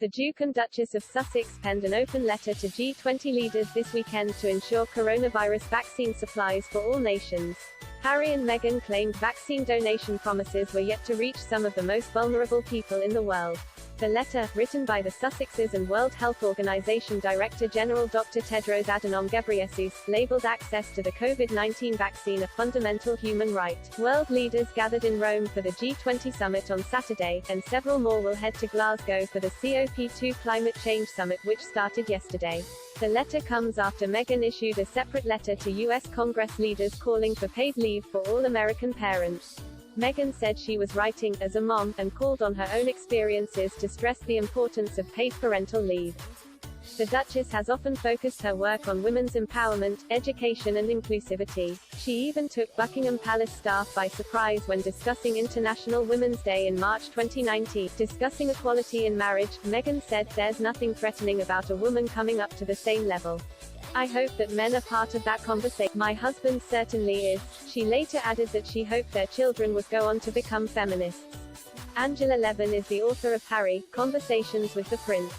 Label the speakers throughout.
Speaker 1: The Duke and Duchess of Sussex penned an open letter to G20 leaders this weekend to ensure coronavirus vaccine supplies for all nations. Harry and Meghan claimed vaccine donation promises were yet to reach some of the most vulnerable people in the world. The letter, written by the Sussexes and World Health Organization Director General Dr. Tedros Adhanom Ghebreyesus, labeled access to the COVID-19 vaccine a fundamental human right. World leaders gathered in Rome for the G20 summit on Saturday, and several more will head to Glasgow for the COP2 climate change summit which started yesterday. The letter comes after Meghan issued a separate letter to U.S. Congress leaders calling for paid leave for all American parents. Meghan said she was writing as a mom, and called on her own experiences to stress the importance of paid parental leave. The Duchess has often focused her work on women's empowerment, education and inclusivity. She even took Buckingham Palace staff by surprise when discussing International Women's Day in March 2019. Discussing equality in marriage, Meghan said, "There's nothing threatening about a woman coming up to the same level. I hope that men are part of that conversation. My husband certainly is." She later added that she hoped their children would go on to become feminists. Angela Levin is the author of Harry, Conversations with the Prince.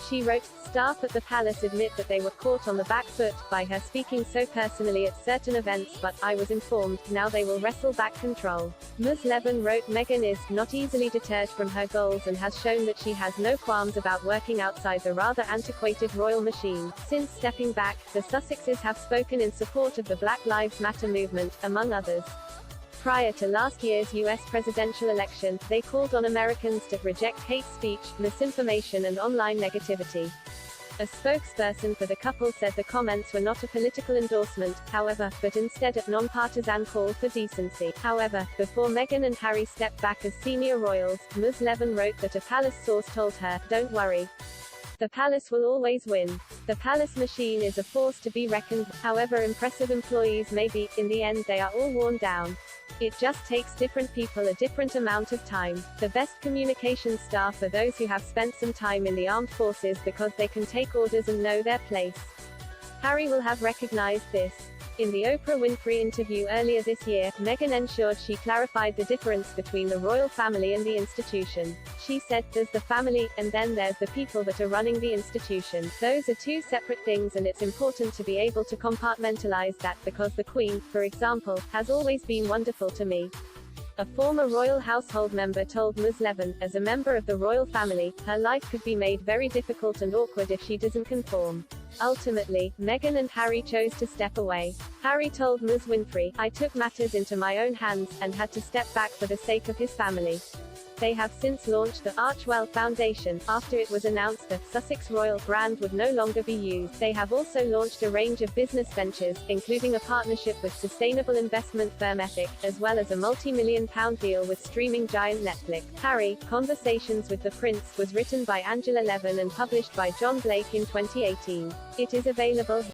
Speaker 1: She wrote, "Staff at the palace admit that they were caught on the back foot by her speaking so personally at certain events, but I was informed, now they will wrestle back control." Ms. Levin wrote, "Meghan is not easily deterred from her goals and has shown that she has no qualms about working outside the rather antiquated royal machine." Since stepping back, the Sussexes have spoken in support of the Black Lives Matter movement, among others. Prior to last year's U.S. presidential election, they called on Americans to reject hate speech, misinformation and online negativity. A spokesperson for the couple said the comments were not a political endorsement, however, but instead a non-partisan call for decency. However, before Meghan and Harry stepped back as senior royals, Ms. Levin wrote that a palace source told her, "Don't worry. The palace will always win. The palace machine is a force to be reckoned with. However impressive employees may be, in the end they are all worn down. It just takes different people a different amount of time. The best communications staff are those who have spent some time in the armed forces because they can take orders and know their place." Harry will have recognized this. In the Oprah Winfrey interview earlier this year, Meghan ensured she clarified the difference between the royal family and the institution. She said, "There's the family, and then there's the people that are running the institution. Those are two separate things and it's important to be able to compartmentalize that because the Queen, for example, has always been wonderful to me." A former royal household member told Ms. Levin, "As a member of the royal family, her life could be made very difficult and awkward if she doesn't conform." Ultimately, Meghan and Harry chose to step away. Harry told Ms. Winfrey, "I took matters into my own hands, and had to step back for the sake of his family." They have since launched the Archewell Foundation, after it was announced the Sussex Royal brand would no longer be used. They have also launched a range of business ventures, including a partnership with sustainable investment firm Ethic, as well as a multi-million-pound deal with streaming giant Netflix. Harry, Conversations with the Prince, was written by Angela Levin and published by John Blake in 2018. It is available